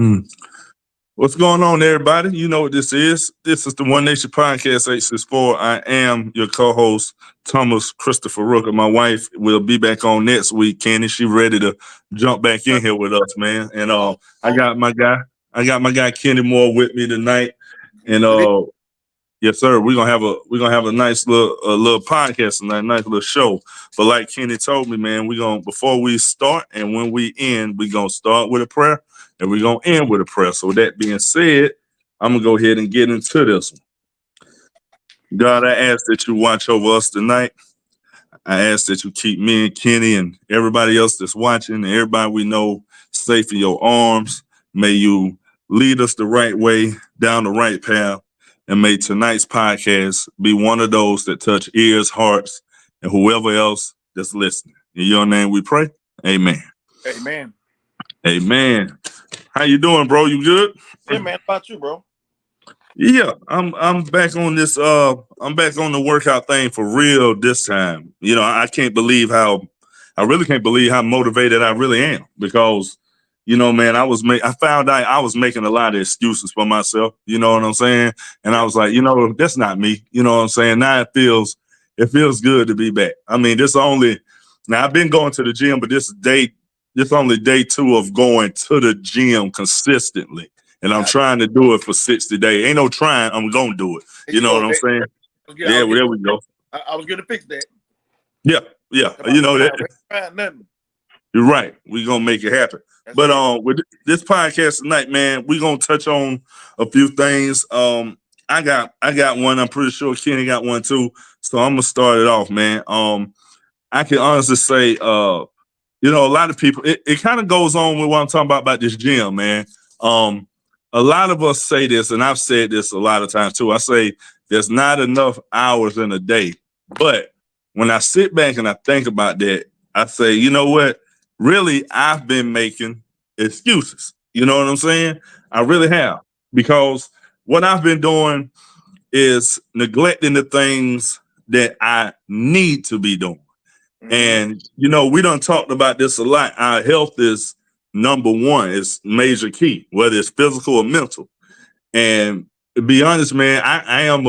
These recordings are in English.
Mm. What's going on, everybody? You know what this is. This is the One Nation Podcast 864. I am your co-host, Thomas Christopher Rooker. My wife will be back on next week. Kenny, she ready to jump back in here with us, man. And I got my guy Kenny Moore with me tonight. And yes, sir. We're gonna have a nice little podcast tonight, a nice little show. But like Kenny told me, man, before we start and when we end, we're gonna start with a prayer and we're gonna end with a prayer. So with that being said, I'm gonna go ahead and get into this one. God, I ask that you watch over us tonight. I ask that you keep me and Kenny and everybody else that's watching and everybody we know safe in your arms. May you lead us the right way, down the right path. And may tonight's podcast be one of those that touch ears, hearts, and whoever else that's listening. In your name we pray. Amen. Amen. Amen. How you doing, bro? You good? Yeah, man. How about you, bro? Yeah, I'm back on this. I'm back on the workout thing for real this time. You know, I really can't believe how motivated I really am because, you know, man, I found out I was making a lot of excuses for myself. You know what I'm saying? And I was like, you know, that's not me. You know what I'm saying? Now it feels good to be back. I mean, now I've been going to the gym, but this only day 2 of going to the gym consistently. And I'm trying to do it for 60 days. Ain't no trying. I'm going to do it. You know what I'm saying? Yeah, well, there we go. I was going to fix that. Yeah. You know that. Nothing. You're right. We're going to make it happen. But with this podcast tonight, man, we're going to touch on a few things. I got one. I'm pretty sure Kenny got one too. So I'm going to start it off, man. I can honestly say, you know, a lot of people, it kind of goes on with what I'm talking about this gym, man. A lot of us say this, and I've said this a lot of times too. I say there's not enough hours in a day. But when I sit back and I think about that, I say, you know what? Really, I've been making excuses. You know what I'm saying? I really have. Because what I've been doing is neglecting the things that I need to be doing. Mm-hmm. And, you know, we done talked about this a lot. Our health is number one. It's major key, whether it's physical or mental. And to be honest, man, I'm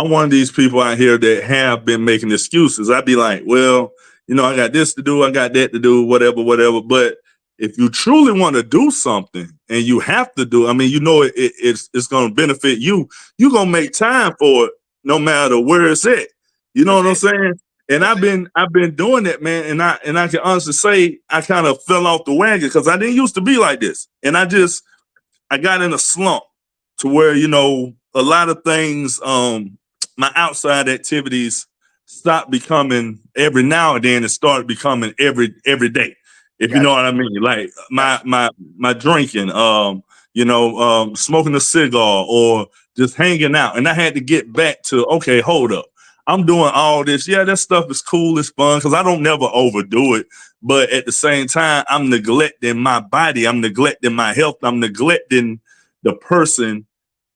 one of these people out here that have been making excuses. I'd be like, well, you know, I got this to do, I got that to do, whatever. But if you truly want to do something and you have to do, I mean, you know, it's going to benefit you. You're going to make time for it no matter where it's at. You know what I'm saying? And I've been doing that, man. And I can honestly say I kind of fell off the wagon because I didn't used to be like this. And I got in a slump to where, you know, a lot of things, my outside activities stopped becoming every now and then. It started becoming every day. If you know what I mean, like my drinking, you know, smoking a cigar or just hanging out. And I had to get back to, okay, hold up. I'm doing all this. Yeah, that stuff is cool. It's fun because I don't never overdo it. But at the same time, I'm neglecting my body. I'm neglecting my health. I'm neglecting the person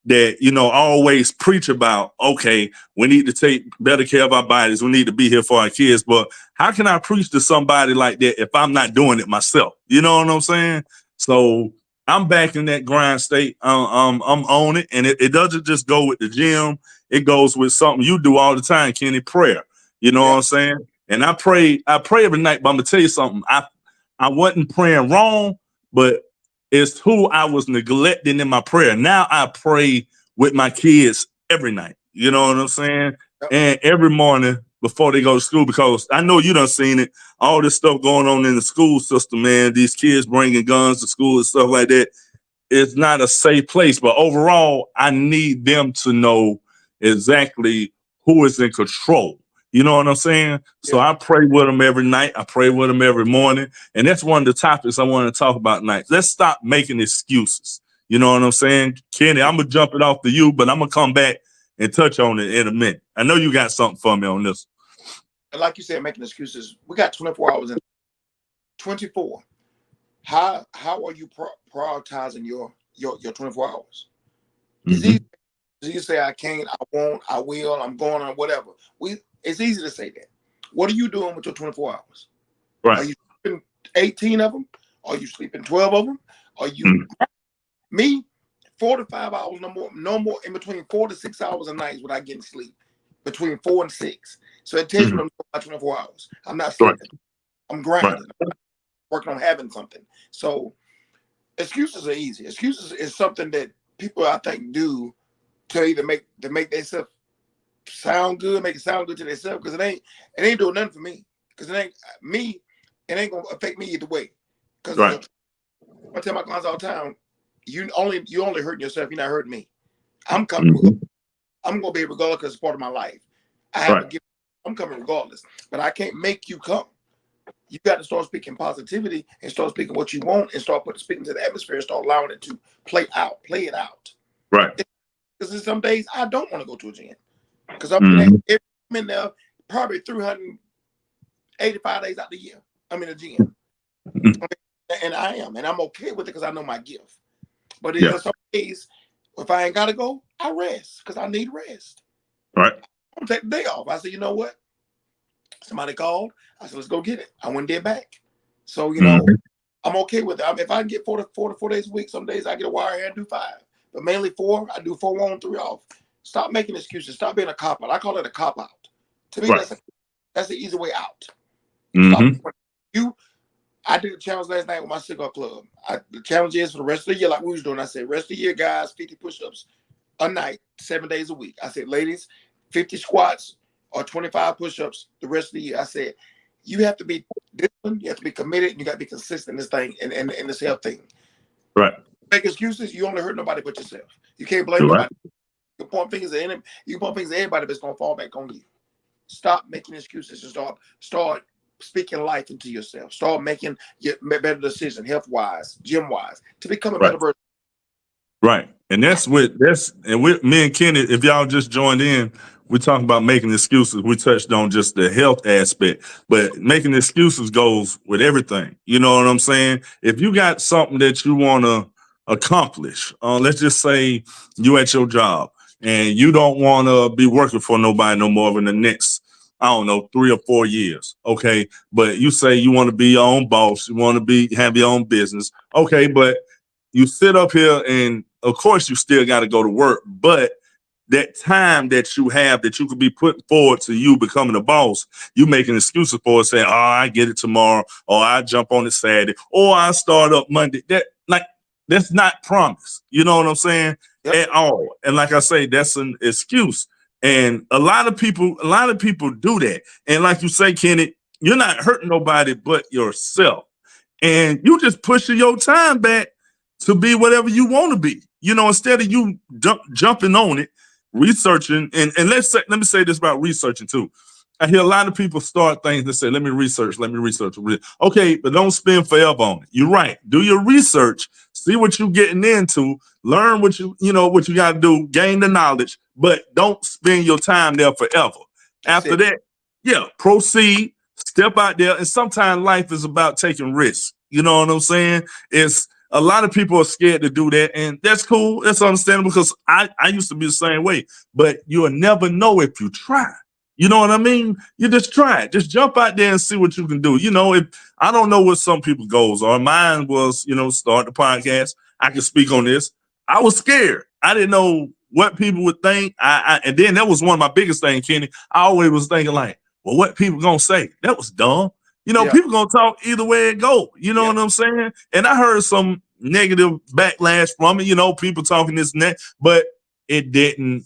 that, you know, always preach about, okay, we need to take better care of our bodies. We need to be here for our kids. But how can I preach to somebody like that if I'm not doing it myself? You know what I'm saying? So I'm back in that grind state. I'm on it. And it doesn't just go with the gym. It goes with something you do all the time, Kenny, prayer. You know what I'm saying? And I pray every night, but I'm gonna tell you something. I wasn't praying wrong, but it's who I was neglecting in my prayer. Now I pray with my kids every night. You know what I'm saying? And every morning before they go to school, because I know you done seen it, all this stuff going on in the school system, man. These kids bringing guns to school and stuff like that. It's not a safe place. But overall, I need them to know exactly who is in control. You know what I'm saying? So I pray with them every night. I pray with them every morning. And that's one of the topics I want to talk about tonight. Let's stop making excuses. You know what I'm saying? Kenny, I'm going to jump it off to you, but I'm going to come back and touch on it in a minute. I know you got something for me on this. Like you said, making excuses. We got 24 hours in 24. How are you prioritizing your 24 hours? It's easy. You say, I can't, I won't, I will, I'm going on, whatever. It's easy to say that. What are you doing with your 24 hours? Right. Are you sleeping 18 of them? Are you sleeping 12 of them? Are you Me, 4 to 5 hours, no more in between 4 to 6 hours a night without getting sleep. Between 4 and 6. So it tells you I'm about 24 hours. I'm not sleeping. Right. I'm Right. grinding. I'm working on having something. So excuses are easy. Excuses is something that people I think do to either make themselves sound good, make it sound good to themselves, because it ain't doing nothing for me. Because it ain't gonna affect me either way. Because Right. I tell my clients all the time, you only hurting yourself, you're not hurting me. I'm coming Mhm. I'm gonna be regardless because it's part of my life. I have a Right. gift. I'm coming regardless, but I can't make you come. You got to start speaking positivity and start speaking what you want and start speaking to the atmosphere and start allowing it to play it out. Right. Because there's some days I don't want to go to a gym because I'm Mhm. in there probably 385 days out the year. I'm in a gym, Mhm. and I am, and I'm okay with it because I know my gift. But Yeah. there's some days if I ain't gotta go, I rest because I need rest. Right. I'm gonna take the day off. I said, you know what? Somebody called. I said, let's go get it. I went there back. So, Mhm. I'm okay with it. I mean, if I can get 4 days a week, some days I get a wire here and do 5. But mainly 4, I do 4 on, 3 off. Stop making excuses. Stop being a cop out. I call it a cop out. To me, Right. that's the easy way out. Stop. Mhm. I did a challenge last night with my cigar club. The challenge is for the rest of the year, like we was doing. I said, rest of the year, guys, 50 push-ups a night, 7 days a week. I said, ladies, 50 squats or 25 push-ups the rest of the year. I said, you have to be disciplined, you have to be committed, and you got to be consistent in this thing and this health thing. Right. Make excuses, you only hurt nobody but yourself. You can't blame You're right. nobody. You can point fingers at everybody, but it's gonna fall back on you. Stop making excuses and start speaking life into yourself. Start making your better decisions, health wise, gym wise, to become a Right. better person. Right. And with me and Kenny, if y'all just joined in, we're talking about making excuses. We touched on just the health aspect, but making excuses goes with everything. You know what I'm saying? If you got something that you want to accomplish, let's just say you at your job and you don't want to be working for nobody no more in the next, I don't know, 3 or 4 years. Okay. But you say you want to be your own boss, you want to have your own business. Okay. But you sit up here and of course you still got to go to work, but that time that you have that you could be putting forward to you becoming a boss, you making excuses for it, saying, oh, I get it tomorrow, or I jump on it Saturday, or I start up Monday. That's not promise. You know what I'm saying? Yep. At all. And like I say, that's an excuse. And a lot of people do that. And like you say, Kenny, you're not hurting nobody but yourself. And you just pushing your time back to be whatever you want to be. Instead of you jumping on it, researching, and let me say this about researching too. I hear a lot of people start things that say, let me research. Okay, but don't spend forever on it. You're right. Do your research, see what you're getting into, learn what you got to do, gain the knowledge, but don't spend your time there forever. That's After it. that, yeah, proceed, step out there. And sometimes life is about taking risks. You know what I'm saying? It's a lot of people are scared to do that, and that's cool. That's understandable because I used to be the same way. But you'll never know if you try. You know what I mean? You just try it. Just jump out there and see what you can do. If I don't know what some people's goals are. Mine was, start the podcast. I can speak on this. I was scared. I didn't know what people would think. And then that was one of my biggest things, Kenny. I always was thinking like, well, what people gonna say? That was dumb. Yeah. People gonna talk either way it go. You know Yeah. what I'm saying? And I heard some negative backlash from it, people talking this and that, but it didn't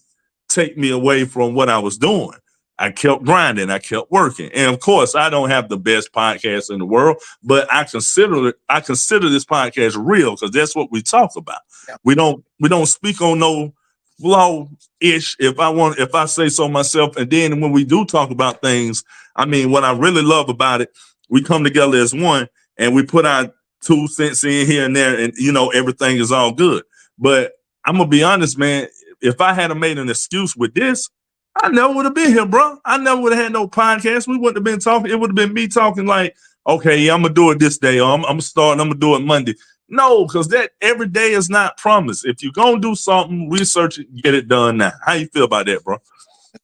take me away from what I was doing. I kept grinding, I kept working. And of course, I don't have the best podcast in the world, but I consider this podcast real because that's what we talk about. Yeah. We don't speak on no flaw-ish, if I say so myself. And then when we do talk about things, I mean, what I really love about it, we come together as one and we put our 2 cents in here and there, and everything is all good. But I'm gonna be honest, man. If I had made an excuse with this, I never would have been here, bro. I never would have had no podcast. We wouldn't have been talking. It would have been me talking like, okay, yeah, I'm gonna do it this day, or I'm gonna start and I'm gonna do it Monday. No, because that every day is not promised. If you're gonna do something, research it, get it done now. How you feel about that, bro?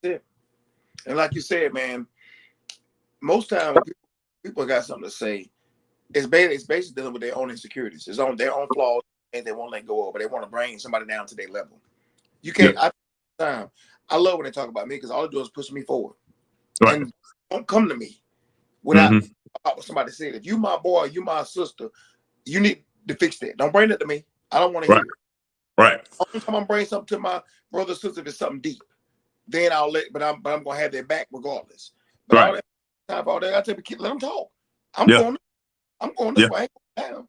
That's it. And like you said, man, most time when people got something to say, it's basically dealing with their own insecurities, their own flaws, and they won't let go of, but they want to bring somebody down to their level. You Yeah. can't. I love when they talk about me because all they do is push me forward, Right. and don't come to me without Mm-hmm. about what somebody said. If you my boy, you my sister, you need to fix that. Don't bring it to me. I don't want to Right. hear it. Right. Only time I'm bringing something to my brother or sister if it's something deep, then I'll let. But I'm gonna have their back regardless. But all Right. that time for all that, I tell people, let them talk. I'm Yeah. going. I'm going this Yeah. way. Down.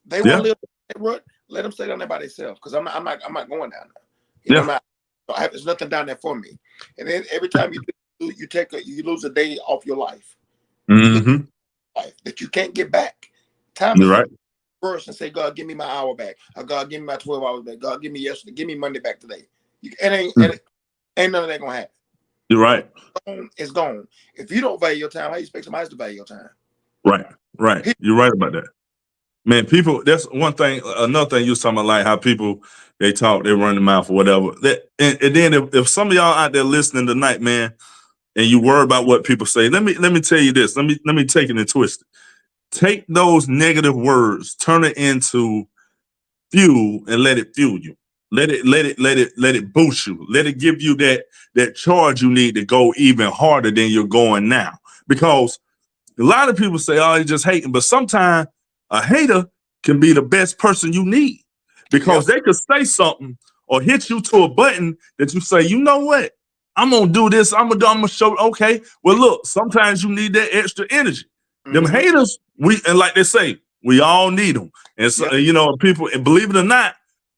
They want Yeah. to live that rut. Let them stay down there by themselves because I'm not going down there. You know, Yeah. there's nothing down there for me. And then every time you lose a day off your life. You lose Mm-hmm. life that you can't get back. Time to You're hit right. first and say, God, give me my hour back. Or God, give me my 12 hours back. God, give me yesterday. Give me Monday back today. Ain't none of that gonna happen. You're right. It's gone. If you don't value your time, how you expect somebody else to value your time? Right. Right. You're right about that. Man, people, that's one thing. Another thing you was talking about, like how people, they talk, they run their mouth or whatever. And then if some of y'all out there listening tonight, man, and you worry about what people say, let me tell you this. Let me take it and twist it. Take those negative words, turn it into fuel, and let it fuel you. Let it boost you. Let it give you that charge you need to go even harder than you're going now. Because a lot of people say, "Oh, you're just hating," but sometimes a hater can be the best person you need because Yep. they could say something or hit you to a button that you say, "You know what? I'm gonna do this. I'm gonna show." Okay, well, look. Sometimes you need that extra energy. Them Mm-hmm. haters, and like they say, we all need them. And so, Yep. people, and believe it or not,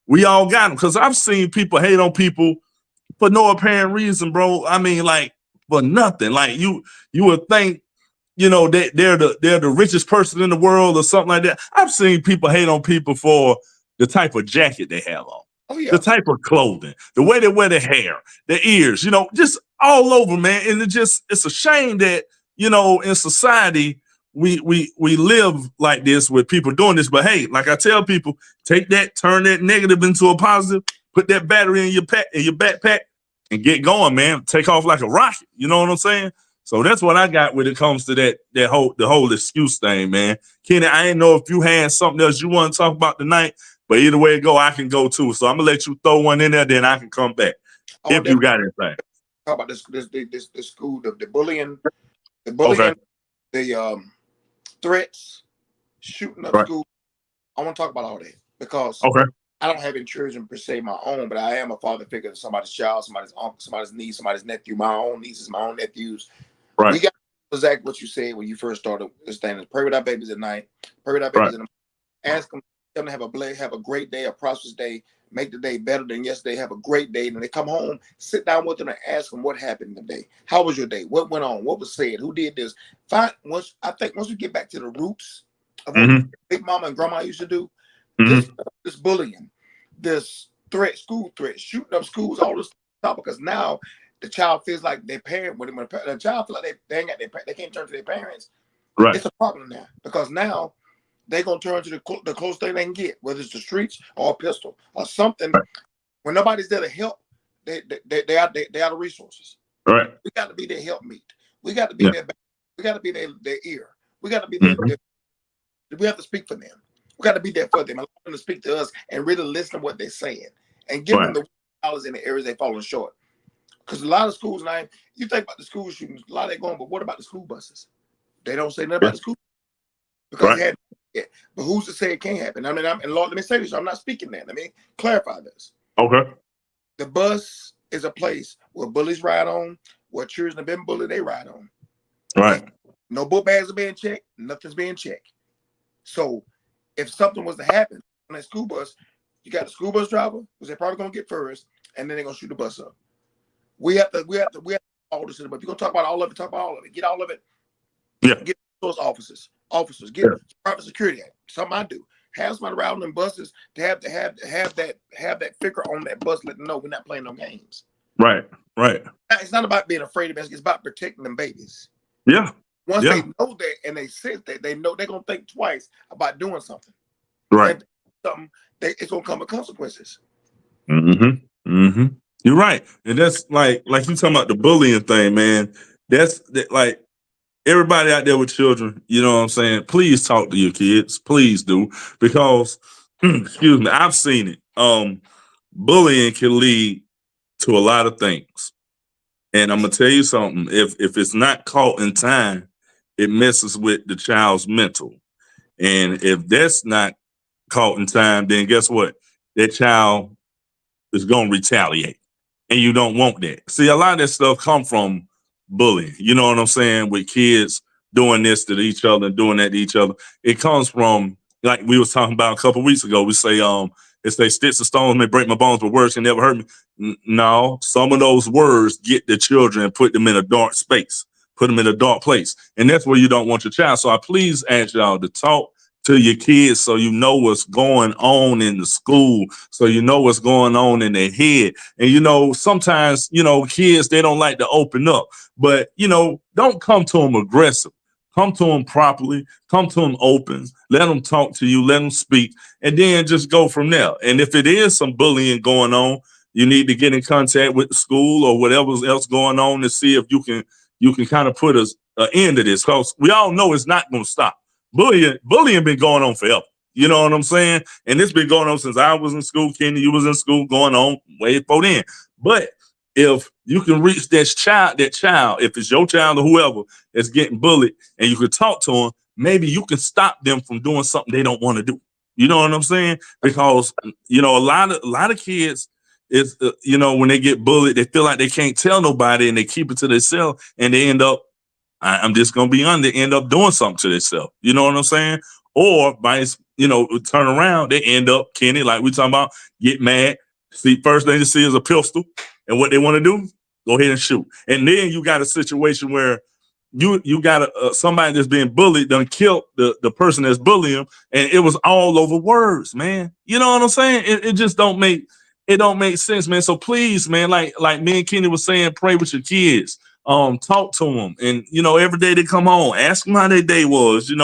we all got them. Because I've seen people hate on people for no apparent reason, bro. I mean, like for nothing. Like you would think they're the richest person in the world or something like that. I've seen people hate on people for the type of jacket they have on, Oh the yeah. type of clothing, the way they wear their hair, their ears, just all over, man. And it's a shame that, in society we live like this with people doing this. But hey, like I tell people, take that, turn that negative into a positive, put that battery in your backpack and get going, man. Take off like a rocket. You know what I'm saying? So that's what I got when it comes to the whole excuse thing, man. Kenny, I didn't know if you had something else you want to talk about tonight, but either way it go, I can go too. So I'm gonna let you throw one in there, then I can come back I want if to you got anything. talk about this school, the bullying, Okay. the threats, shooting up Right. school. I want to talk about all that because Okay. I don't have any children per se my own, but I am a father figure to somebody's child, somebody's uncle, somebody's niece, somebody's nephew, my own nieces, my own nephews. Right. We got exactly what you said when you first started this thing. Pray with our babies at night. Pray with our Right. babies in the morning. Ask them to have a great day, a prosperous day, make the day better than yesterday, have a great day. And when they come home, sit down with them and ask them what happened today. How was your day? What went on? What was said? Who did this? Once we get back to the roots of what Mm-hmm. Big Mama and Grandma used to do, this Mm-hmm. this bullying, this school threat, shooting up schools, all this stuff, because now the child feels like their parent, when the child feel like they ain't got they can't turn to their parents, Right. it's a problem now because now they're gonna turn to the closest thing they can get, whether it's the streets or a pistol or something. Right. When nobody's there to help, they are the resources. Right. We got to be their helpmeet. We got to be Yeah. their back. We got to be their ear. We got to be Mm-hmm. we have to speak for them. We got to be there for them. Allow them to speak to us and really listen to what they're saying and give them Right. the dollars in the areas they're falling short. Because a lot of schools now, you think about the school shootings, a lot of they're going, but what about the school buses? They don't say nothing Yeah. about the school because Right. it had. Yeah. But who's to say it can't happen? I mean, and Lord, let me say this. I'm not speaking that. Let me clarify this. Okay. The bus is a place where bullies ride on, where children have been bullied, they ride on. Right. And no book bags are being checked, nothing's being checked. So if something was to happen on that school bus, you got the school bus driver, because they're probably gonna get first, and then they're gonna shoot the bus up. We have to all this, but if you're gonna talk about all of it, talk about all of it. Get all of it. Yeah. Get those officers, Yeah. get private security act. Something I do. Have somebody around them buses to have that figure on that bus, letting them know we're not playing no games. Right. Right. It's not about being afraid of it, it's about protecting them babies. Yeah. Once Yeah. they know that and they sense that, they know they're gonna think twice about doing something. Right. And something it's gonna come with consequences. Mm-hmm. Mm-hmm. You're right. And that's like you talking about the bullying thing, man. That's like everybody out there with children, you know what I'm saying? Please talk to your kids. Please do. Because excuse me, I've seen it. Bullying can lead to a lot of things. And I'm gonna tell you something. If it's not caught in time, it messes with the child's mental. And if that's not caught in time, then guess what? That child is gonna retaliate, and you don't want that. See, a lot of that stuff come from bullying. You know what I'm saying? With kids doing this to each other and doing that to each other, it comes from, like we was talking about a couple weeks ago. We say it's they sticks and stones may break my bones, but words can never hurt me. No, some of those words get the children and put them in a dark space, put them in a dark place, and that's where you don't want your child. So I please ask y'all to talk to your kids so you know what's going on in the school, so you know what's going on in their head. And sometimes kids, they don't like to open up, but don't come to them aggressive. Come to them properly, come to them open, let them talk to you, let them speak, and then just go from there. And if it is some bullying going on, you need to get in contact with the school or whatever else going on to see if you can kind of put an end to this, because we all know it's not going to stop. Bullying been going on forever. You know what I'm saying? And it's been going on since I was in school. Kenny, you was in school, going on way before then. But if you can reach that child, if it's your child or whoever that's getting bullied, and you can talk to them, maybe you can stop them from doing something they don't want to do. You know what I'm saying? Because a lot of kids is when they get bullied, they feel like they can't tell nobody, and they keep it to themselves, and they end up, I'm just gonna be honest, they end up doing something to themselves. You know what I'm saying? Or turn around, they end up, Kenny, like we talking about, get mad. See, first thing they see is a pistol, and what they want to do, go ahead and shoot. And then you got a situation where you got somebody that's being bullied done killed the person that's bullying him, and it was all over words, man. You know what I'm saying? It just don't make sense, man. So please, man, like me and Kenny was saying, pray with your kids. Talk to them, and every day they come home, ask them how their day was.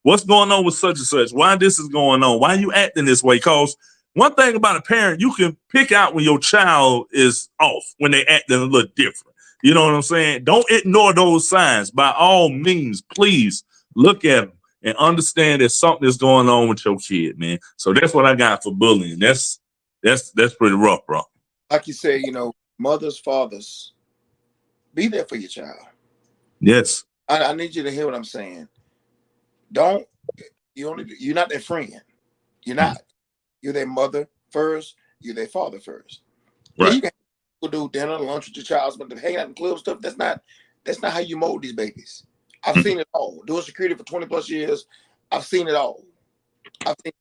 What's going on with such and such, why this is going on, why you acting this way. Because one thing about a parent, you can pick out when your child is off, when they acting a little different. You know what I'm saying? Don't ignore those signs. By all means, please look at them and understand that something is going on with your kid, man. So that's what I got for bullying. That's pretty rough, bro. Like you say, mothers, fathers, be there for your child. Yes. I need you to hear what I'm saying. You're not their friend. You're not. You're their mother first. You're their father first. Right. Yeah, you can go do dinner, lunch with your child, but hang out in club stuff, that's not how you mold these babies. I've seen it all. Doing security for 20 plus years, I've seen it all. I've seen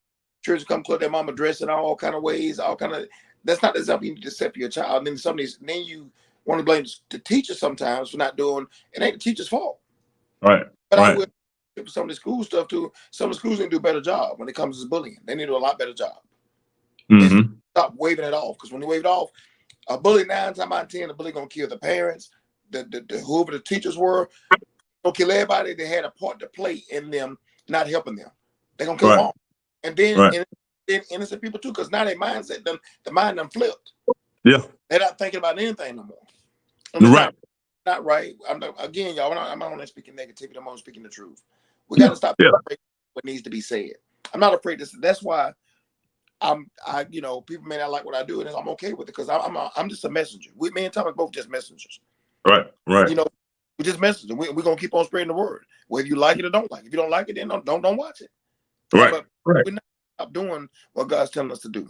children come club their mama dressed in all kind of ways, all kind of. That's not the example you need to set for your child. And then then you want to blame the teacher sometimes for not doing. It ain't the teacher's fault. Right. But right. I will. Some of the school stuff too. Some of the schools need to do a better job when it comes to bullying. They need to do a lot better job. Mm-hmm. Stop waving it off, because when they wave it off, a bully 9 times out of 10, the bully gonna kill the parents, the whoever the teachers were, gonna kill everybody that had a part to play in them not helping them. They're gonna kill them all. And then innocent people too, because now their mindset the mind them flipped. Yeah. They're not thinking about anything no more. You're right. Not right. Again, y'all, I'm not only speaking negativity, I'm only speaking the truth. We got to stop being afraid of what needs to be said. I'm not afraid to. That's why people may not like what I do, and I'm okay with it, because I'm just a messenger. Me and Thomas both just messengers. Right. We just messengers. We're gonna keep on spreading the word, whether you like it or don't like it. If you don't like it, then don't watch it. Right. But we're not stop doing what God's telling us to do.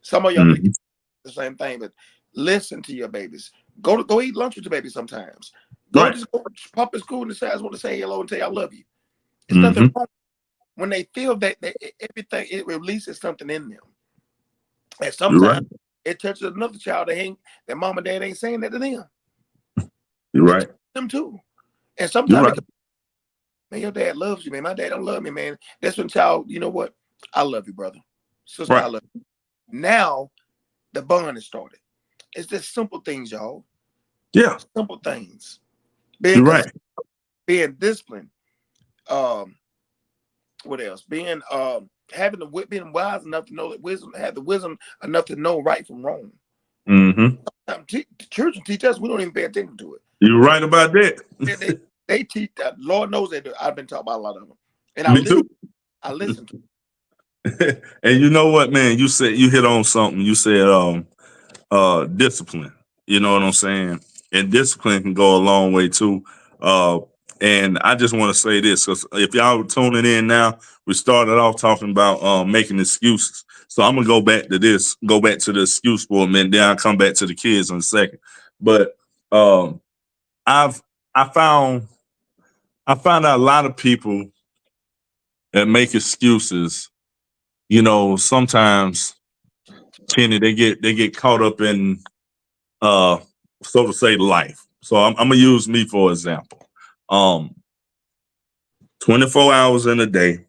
Some of y'all do the same thing, but listen to your babies. Go eat lunch with your baby sometimes. Just go pop in school and say, I just want to say hello and tell you I love you. It's nothing wrong. When they feel that everything, it releases something in them. And sometimes it touches another child that mom and dad ain't saying that to them. You're right. Them too. And sometimes man, your dad loves you, man. My dad don't love me, man. That's when child, you know what? I love you, brother. Sister, I love you. Now the bond is started. It's just simple things, y'all. Yeah. Simple things. Being disciplined. What else? Being being wise enough to know that have the wisdom enough to know right from wrong. Sometimes children teach us, we don't even pay attention to it. You're right about that. They teach that. Lord knows they do. I've been taught by a lot of them, and I listen to them. And you know what, man? You said you hit on something. You said discipline. You know what I'm saying? And discipline can go a long way too. Uh and I just want to say this, because if y'all are tuning in now, we started off talking about making excuses. So I'm gonna go back to the excuse for a minute, then I'll come back to the kids in a second. But um I've I found I found out a lot of people that make excuses, sometimes, Kenny, they get caught up in so to say, life. So I'm gonna use me for example. Um, 24 hours in a day,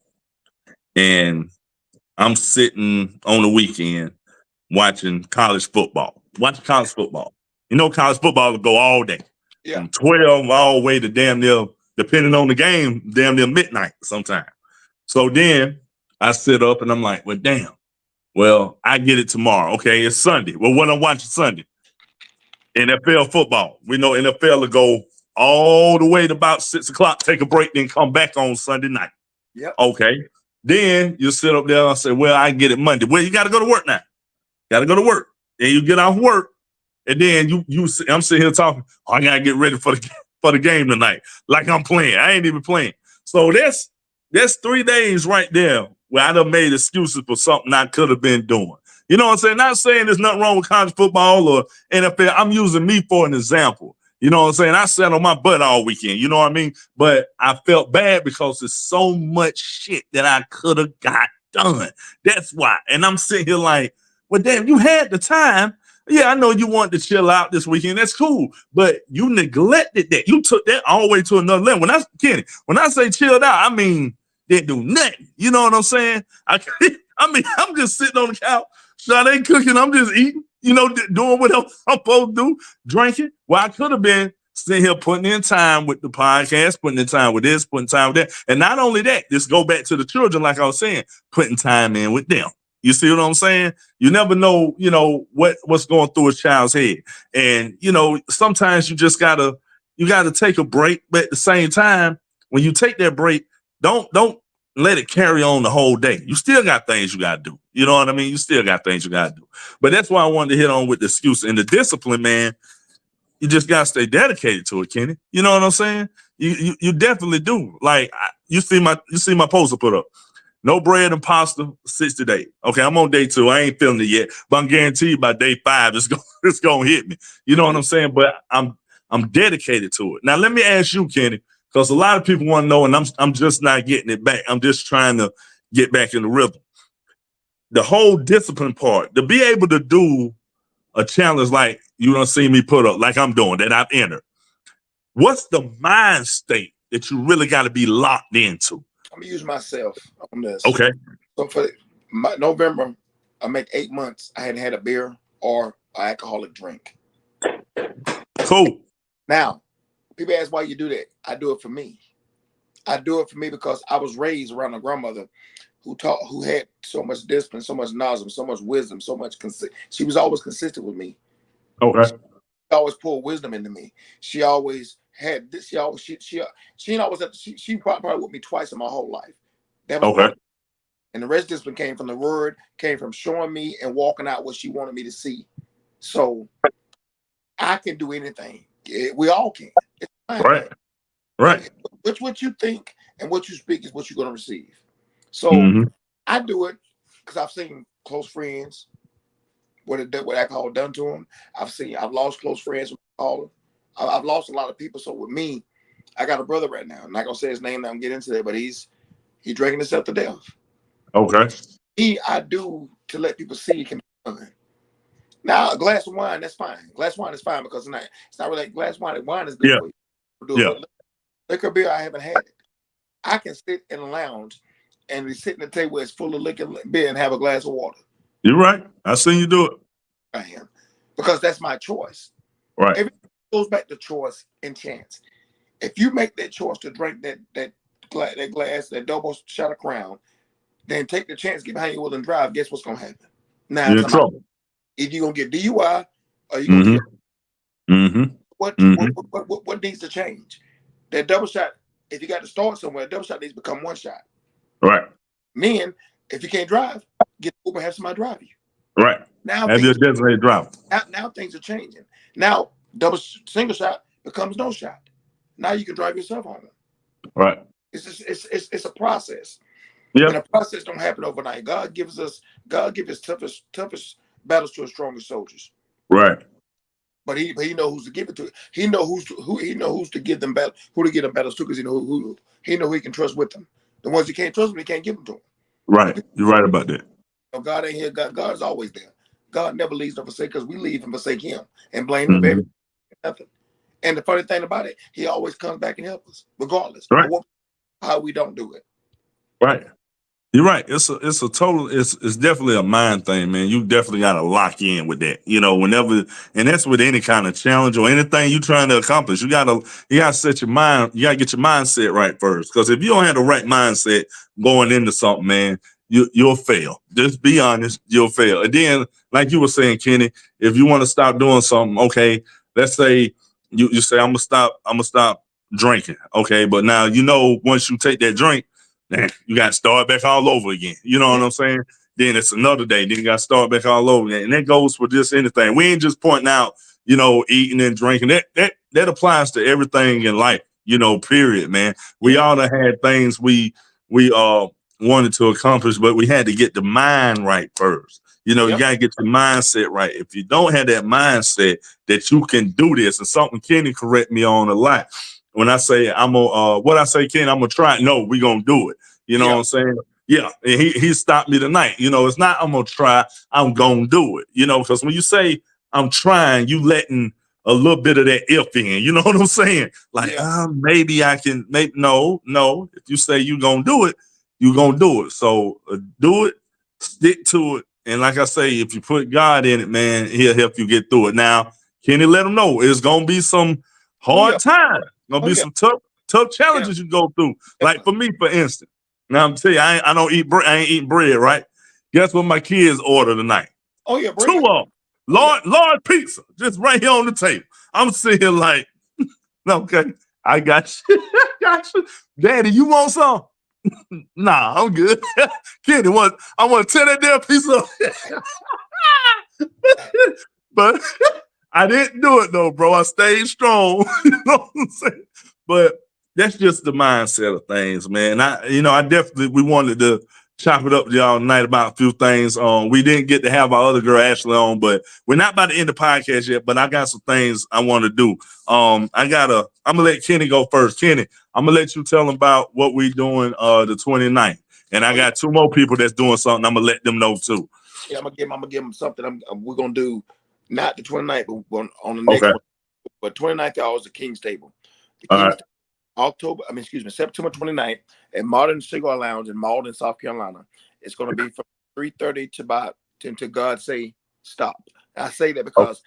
and I'm sitting on the weekend watching college football. Watching college football. College football will go all day, Yeah. from 12 all the way to damn near, depending on the game, damn near midnight sometimes. So then I sit up and I'm like, well, damn. Well, I get it tomorrow. Okay, it's Sunday. Well, what I'm watching Sunday? NFL football. We know NFL will go all the way to about 6 o'clock, take a break, then come back on Sunday night. Yep. Okay. Then you sit up there and say, well, I get it Monday. Well, you got to go to work now. Got to go to work. Then you get off work, and then I'm sitting here talking, oh, I got to get ready for the game tonight. Like I'm playing. I ain't even playing. So that's 3 days right there where I done made excuses for something I could have been doing. You know what I'm saying? Not saying there's nothing wrong with college football or NFL. I'm using me for an example. You know what I'm saying? I sat on my butt all weekend. You know what I mean? But I felt bad because there's so much shit that I could have got done. That's why. And I'm sitting here like, well, damn, you had the time. Yeah, I know you wanted to chill out this weekend. That's cool. But you neglected that. You took that all the way to another level. When I say chilled out, I mean, didn't do nothing. You know what I'm saying? I'm just sitting on the couch. Shot ain't cooking. I'm just eating, doing what I'm supposed to do, drinking. Well, I could have been sitting here putting in time with the podcast, putting in time with this, putting time with that. And not only that, just go back to the children, like I was saying, putting time in with them. You see what I'm saying? You never know, what's going through a child's head. And, sometimes you gotta take a break. But at the same time, when you take that break, don't let it carry on the whole day. You still got things you gotta do. You know what I mean? You still got things you gotta do. But that's why I wanted to hit on with the excuse and the discipline, man. You just gotta stay dedicated to it, Kenny. You know what I'm saying? You definitely do. Like you see my poster put up. No bread and pasta, 60 days. Okay, I'm on day 2. I ain't feeling it yet, but I'm guaranteed by day 5 it's gonna hit me. You know what I'm saying? But I'm dedicated to it. Now let me ask you, Kenny, because a lot of people want to know, and I'm just not getting it back. I'm just trying to get back in the rhythm. The whole discipline part, to be able to do a challenge like you don't see me put up, like I'm doing, that I've entered. What's the mind state that you really got to be locked into? I'm gonna use myself on this. Okay. So for November, I make 8 months. I hadn't had a beer or an alcoholic drink. Cool. Now, people ask why you do that. I do it for me. I do it for me because I was raised around a grandmother who had so much discipline, so much knowledge, so much wisdom, so much she was always consistent with me. Okay. She always poured wisdom into me. She always had this. She didn't always have to, she probably with me twice in my whole life. That was Okay. and the rest discipline came from the word, came from showing me and walking out what she wanted me to see. So I can do anything. We all can. It's fine. Right. Right. What you think and what you speak is what you're going to receive. So I do it because I've seen close friends what alcohol done to them. I've lost close friends with alcohol. I've lost a lot of people. So with me, I got a brother right now. I'm not gonna say his name. I'm getting into that, but he's drinking himself to death. Okay. I do to let people see it can be done. Now a glass of wine, that's fine. Glass of wine is fine because it's not really glass of wine. Wine is good for you. Yeah. Liquor beer, I haven't had it. I can sit in a lounge and be sitting at the table where it's full of liquor beer and have a glass of water. You're right. I seen you do it. I am. Because that's my choice. Right. Everything goes back to choice and chance. If you make that choice to drink that glass, that double shot of Crown, then take the chance, get behind your wheel and drive, guess what's gonna happen? Now You're in trouble. Either you're gonna get DUI or you're gonna get what needs to change? That double shot, if you got to start somewhere, double shot needs to become one shot. Right. Men, If you can't drive, get Uber, have somebody drive you. Right. Now Have your designated driver. now things are changing. Now single shot becomes no shot. Now you can drive yourself home. Right. It's just it's a process. And Yep. the process don't happen overnight. God gives his toughest battles to his strongest soldiers. Right. But he know who's to give it to. He know who's to give them battle, who to give them battles to, because who he can trust with them. The ones he can't trust, he can't give them to him. Right. You're right about that. God ain't here. God is always there. God never leaves nor forsake us. We leave and forsake him and blame him for everything. Nothing. And the funny thing about it, he always comes back and helps us, regardless Right. of how we don't do it. Right. You're right. It's definitely a mind thing, man. You definitely got to lock in with that. Whenever, and that's with any kind of challenge or anything you're trying to accomplish. You gotta set your mind. You gotta get your mindset right first. Because if you don't have the right mindset going into something, man, you'll fail. Just be honest, you'll fail. And then, like you were saying, Kenny, if you want to stop doing something, okay, let's say you say I'm gonna stop drinking, okay, but now once you take that drink, man, you got to start back all over again. You know what I'm saying? Then it's another day. Then you got to start back all over again. And that goes for just anything. We ain't just pointing out, eating and drinking. That applies to everything in life, period, man. We all done had things we wanted to accomplish, but we had to get the mind right first. You got to get your mindset right. If you don't have that mindset that you can do this, and something Kenny correct me on a lot. When I say what I say, Ken, I'm gonna try it. No, we gonna do it. You know what I'm saying? Yeah. And he stopped me tonight. It's not I'm gonna try, I'm gonna do it. Because when you say I'm trying, you letting a little bit of that if in. You know what I'm saying? Like, maybe I can make no. If you say you gonna do it, you gonna do it. So do it, stick to it. And like I say, if you put God in it, man, he'll help you get through it. Now, Kenny, let him know it's gonna be some hard time. Gonna be some tough challenges you go through. Like for me, for instance. Now I'm telling you, I don't eat bread. I ain't eating bread, right? Guess what my kids order tonight? Oh yeah, bread. 2 of them. Large pizza, just right here on the table. I'm sitting here like, okay, I got you. Got you. Daddy, you want some? Nah, I'm good. Kenny, I want to tear that damn pizza up. But I didn't do it though, bro. I stayed strong. You know what I'm saying? But that's just the mindset of things, man. I definitely, we wanted to chop it up with y'all tonight about a few things. We didn't get to have our other girl Ashley on, but we're not about to end the podcast yet. But I got some things I want to do. I'm gonna let Kenny go first. Kenny, I'm gonna let you tell them about what we're doing the 29th. And I got 2 more people that's doing something. I'm gonna let them know too. Yeah, I'm gonna give them something. We're gonna do not the 29th, but on the next one. But 29th is the King's Table. The King's Table, September 29th at Modern Cigar Lounge in Malden, South Carolina. It's gonna be from 3:30 to about 10 to God say stop. I say that because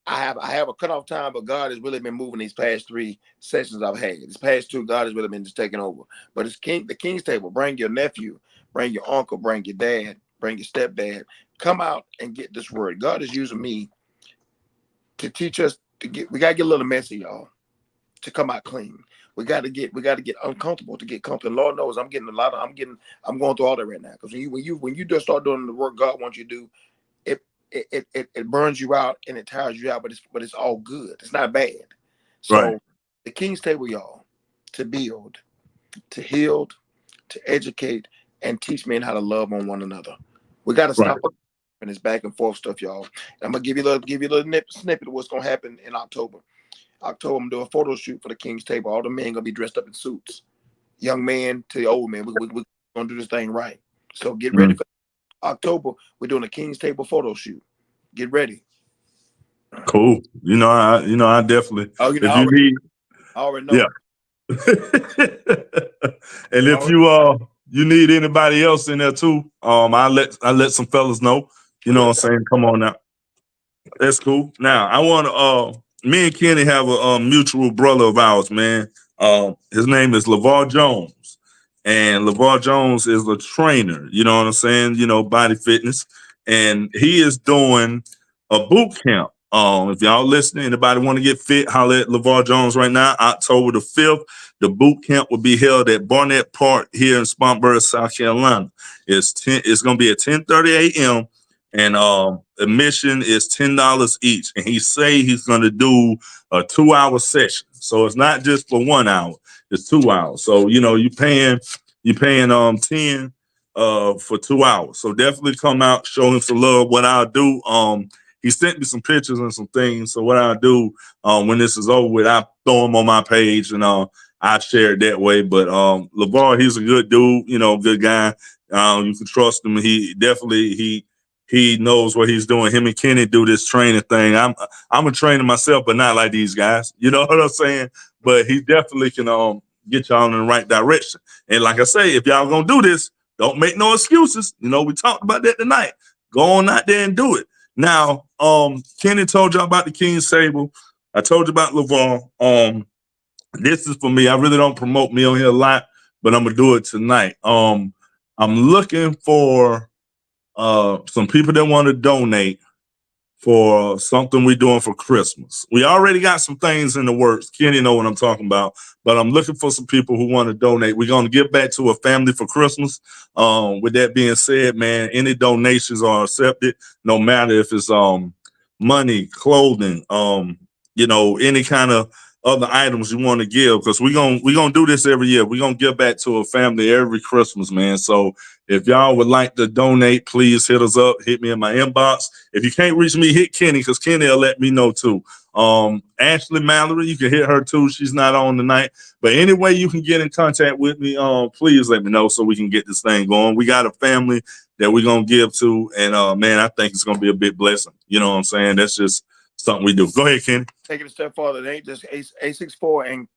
I have a cutoff time, but God has really been moving these past 3 sessions I've had. These past 2, God has really been just taking over. But it's the King's Table. Bring your nephew, bring your uncle, bring your dad, bring your stepdad. Come out and get this word. God is using me to teach us we gotta get a little messy, y'all, to come out clean. We gotta get uncomfortable to get comfortable. Lord knows I'm going through all that right now. Because when you just start doing the work God wants you to do, it burns you out and it tires you out, but it's all good. It's not bad. So the King's Table, y'all, to build, to heal, to educate, and teach men how to love on one another. We gotta stop and this back and forth stuff, y'all. And I'm gonna give you a little snippet of what's gonna happen in October. I'm gonna do a photo shoot for the King's Table. All the men gonna be dressed up in suits. Young man to the old man. We're gonna do this thing right. So get ready for October. We're doing a King's Table photo shoot. Get ready. Cool. I definitely. If you need, I already know. Yeah. And if you need anybody else in there too, I let some fellas know. You know what I'm saying? Come on now. That's cool. Now I want to. Me and Kenny have a mutual brother of ours, man. His name is LeVar Jones, and LeVar Jones is a trainer. You know what I'm saying? Body fitness, and he is doing a boot camp If y'all listening, anybody want to get fit, holler at LeVar Jones right now. October the 5th, the boot camp will be held at Barnett Park here in Spartanburg, South Carolina. It's gonna be at 10:30 a.m. and admission is $10 each. And he say he's gonna do a 2-hour session. So it's not just for 1 hour, it's 2 hours. So you paying 10 for 2 hours. So definitely come out, show him some love. What I'll do, he sent me some pictures and some things. So what I'll do when this is over with, I'll throw them on my page and I share it that way. But LeVar, he's a good dude, good guy. You can trust him. He definitely he knows what he's doing. Him and Kenny do this training thing. I'm a trainer myself, but not like these guys. You know what I'm saying? But he definitely can get y'all in the right direction. And like I say, if y'all gonna do this, don't make no excuses. We talked about that tonight. Go on out there and do it. Now, Kenny told y'all about the King's Table. I told you about LeVar. This is for me. I really don't promote me on here a lot, but I'm gonna do it tonight. I'm looking for some people that want to donate for something we're doing for Christmas. We already got some things in the works. Kenny know what I'm talking about, but I'm looking for some people who want to donate. We're going to give back to a family for Christmas. With that being said, man, any donations are accepted, no matter if it's money, clothing, any kind of other items you want to give, because we're gonna do this every year. We're gonna give back to a family every Christmas, man. So if y'all would like to donate, please hit us up. Hit me in my inbox. If you can't reach me, hit Kenny, because Kenny will let me know too. Ashley Mallory, you can hit her too. She's not on tonight. But anyway, you can get in contact with me. Please let me know so we can get this thing going. We got a family that we're gonna give to, and man, I think it's gonna be a big blessing. You know what I'm saying? That's just something we do. Go ahead, Kenny. Take it a step further. It ain't just A64 and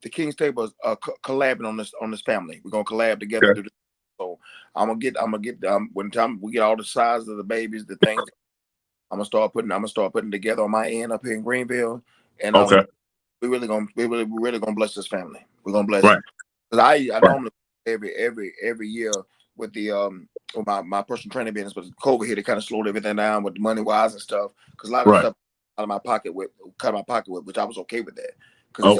the King's Table collabing on this family. We're gonna collab together. Okay. So I'm gonna get when time we get all the sizes of the babies, the things. I'm gonna start putting together on my end up here in Greenville, and Okay. we're really gonna bless this family. We're gonna bless Right. them, because I normally every year with the with my personal training business, but COVID here, they kind of slowed everything down with the money wise and stuff, because a lot of stuff out of my pocket with, which I was okay with that, because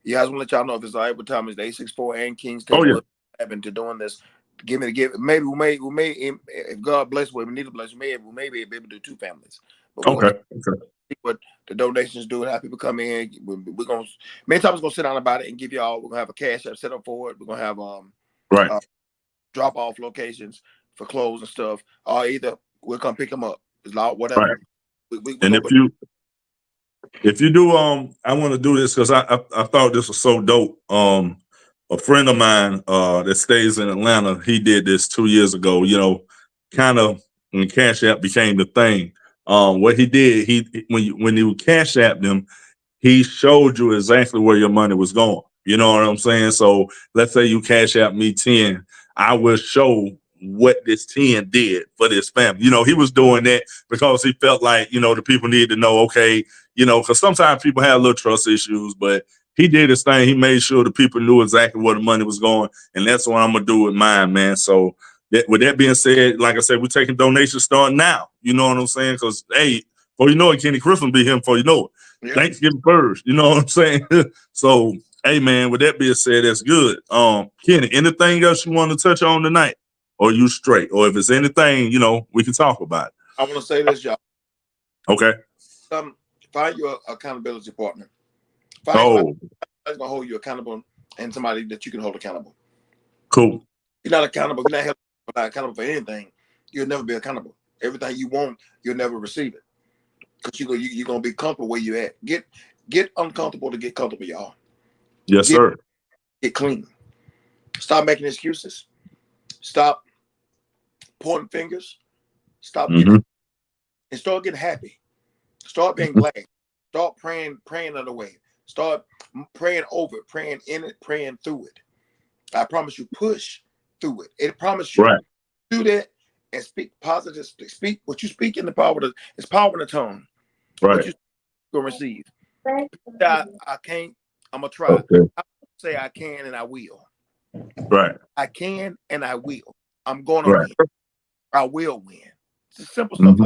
you guys want to let y'all know if it's all right with time is the A64 and King's Table having to doing this. Maybe we may if God bless, we need to bless, we may be able to do 2 families. But we're gonna see what the donations do and how people come in. We're gonna many times gonna sit down about it and give y'all. We're gonna have a cash app set up for it. We're gonna have drop off locations for clothes and stuff, or either we'll come pick them up. It's like whatever. Right. And if you do, I want to do this because I thought this was so dope. A friend of mine that stays in Atlanta, he did this 2 years ago. Kind of when Cash App became the thing. What he did, when you Cash App them, he showed you exactly where your money was going. You know what I'm saying? So let's say you Cash App me 10, I will show what this 10 did for this family. He was doing that because he felt like, the people needed to know, okay, because sometimes people have little trust issues, but he did his thing. He made sure the people knew exactly where the money was going. And that's what I'm going to do with mine, man. So with that being said, like I said, we're taking donations starting now. You know what I'm saying? Because, hey, before you know it, Kenny Chris will be here before you know it. Yeah. Thanksgiving first. You know what I'm saying? So, hey, man, with that being said, that's good. Kenny, anything else you want to touch on tonight? Or you straight? Or if it's anything, we can talk about it. I want to say this, y'all. Okay. Find your accountability partner. Find that's gonna hold you accountable, and somebody that you can hold accountable. Cool. You're not accountable. You're not accountable for anything. You'll never be accountable. Everything you want, you'll never receive it, because you're gonna be comfortable where you at. Get uncomfortable to get comfortable, y'all. Yes, sir. Get clean. Stop making excuses. Stop pointing fingers. Stop getting and start getting happy. Start being glad. Start praying other way. Start praying over it, praying in it, praying through it. I promise you, push through it. It promise you do that and speak positive. Speak what you speak in the power of it's power in the tongue. Right. What you gonna receive. I can't. I'm gonna try. Okay. I say I can and I will. Right. I can and I will. I'm gonna win. I will win. It's simple stuff.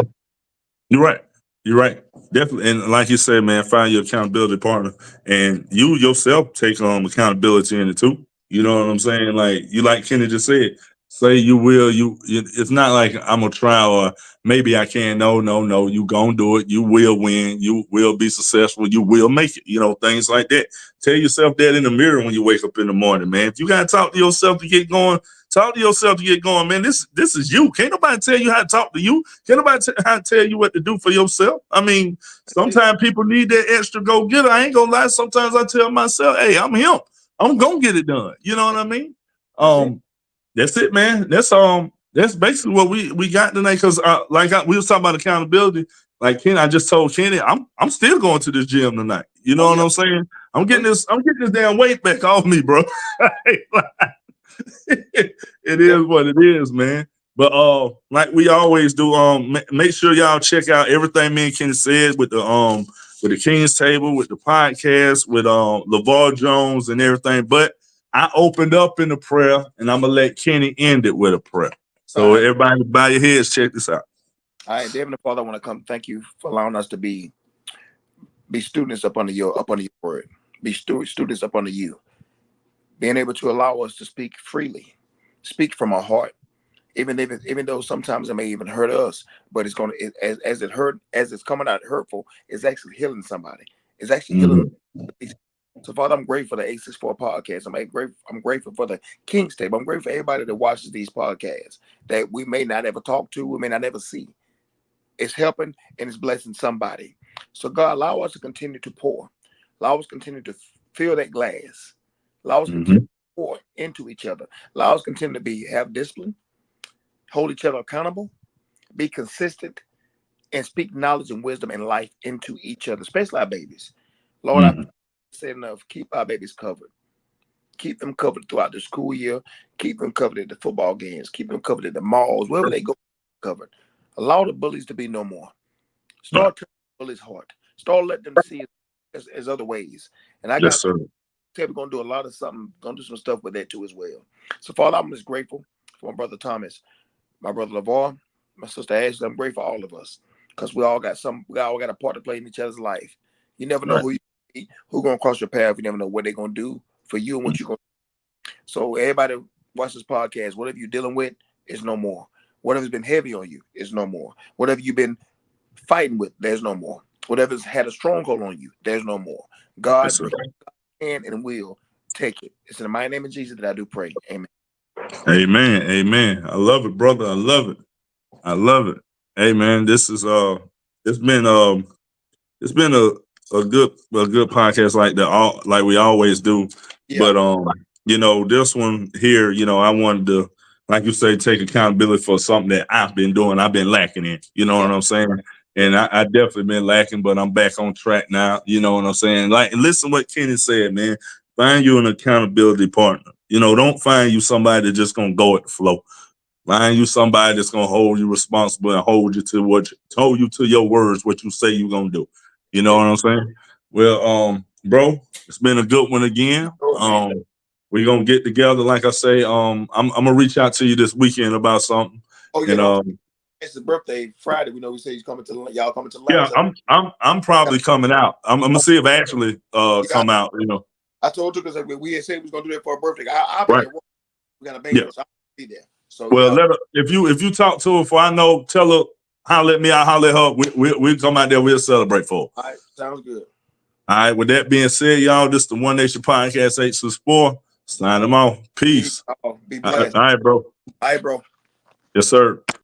You're right. You're right. Definitely. And like you said, man, find your accountability partner and you yourself take accountability in it too. You know what I'm saying? Like Kenny just said, say you will, it's not like I'm gonna try or maybe I can. No, no, no. You gonna do it. You will win. You will be successful. You will make it. Things like that. Tell yourself that in the mirror when you wake up in the morning, man. If you gotta talk to yourself to get going, talk to yourself to get going, man. This is you. Can't nobody tell you how to talk to you. Can't nobody how to tell you what to do for yourself. I mean, sometimes people need that extra go getter. I ain't gonna lie. Sometimes I tell myself, "Hey, I'm him. I'm gonna get it done." You know what I mean? That's it, man. That's basically what we got tonight. Because we was talking about accountability. Like Kenny, I just told Kenny, I'm still going to this gym tonight. You know what I'm saying? I'm getting this damn weight back off me, bro. It is what it is, man. But like we always do, make sure y'all check out everything me and Kenny said with the King's Table, with the podcast, with LeVar Jones and everything. But I opened up in a prayer, and I'm gonna let Kenny end it with a prayer. So everybody, bow your heads. Check this out. All right, Heavenly Father, I want to come thank you for allowing us to be students up under your word, be students up under you, being able to allow us to speak freely, speak from our heart, even though sometimes it may even hurt us, but it's going to as it's coming out hurtful, it's actually healing somebody. It's actually healing. So, Father, I'm grateful for the 864 podcast. I'm grateful for the King's Table. I'm grateful for everybody that watches these podcasts that we may not ever talk to, we may not ever see. It's helping and it's blessing somebody. So, God, allow us to continue to pour. Allow us to continue to fill that glass. Allow us to continue to pour into each other. Allow us to continue to have discipline, hold each other accountable, be consistent, and speak knowledge and wisdom and life into each other, especially our babies. Lord, I said enough. Keep our babies covered. Keep them covered throughout the school year. Keep them covered at the football games. Keep them covered at the malls, wherever they go, covered. Allow the bullies to be no more. Start turning the bullies' heart. Start letting them see it as other ways. And I got we're going to do a lot of something, going to do some stuff with that too as well. So, Father, I'm just grateful for my brother Thomas, my brother LeVar, my sister Ashley. I'm grateful for all of us because we all got a part to play in each other's life. You never know who's going to cross your path. You never know what they're going to do for you and what you're going to do. So everybody watch this podcast. Whatever you're dealing with is no more. Whatever's been heavy on you is no more. Whatever you've been fighting with, there's no more. Whatever's had a stronghold on you, there's no more. God can and will take it. It's in the mighty name of Jesus that I do pray. Amen. Amen. Amen. I love it, brother. I love it. I love it. Hey, man, this is it's been a good podcast like that, like we always do. Yeah. But this one here, I wanted to, like you say, take accountability for something that I've been doing. I've been lacking in. You know what I'm saying? And I definitely been lacking, but I'm back on track now. You know what I'm saying? Like, listen what Kenny said, man. Find you an accountability partner. Don't find you somebody that's just gonna go at the flow. Find you somebody that's gonna hold you responsible and hold you to your words, what you say you're gonna do. You know what I'm saying? Well, bro, it's been a good one again. We're gonna get together. Like I say, I'm gonna reach out to you this weekend about something. Oh yeah, it's his birthday Friday. We say he's coming to y'all coming to lunch. Yeah, I'm probably coming out. I'm gonna see if Ashley come out. I told you because we had said we was gonna do that for a birthday. I'll be there. We got a baby, so I'll be there. So let her, if you talk to her, for I know, tell her, holler at me, I'll holler at her. We'll come out there. We'll celebrate for her. All right, sounds good. All right. With that being said, y'all, this is the One Nation Podcast 864. Sign them off. Peace. Be blessed. All right, bro. All right, bro. Yes, sir.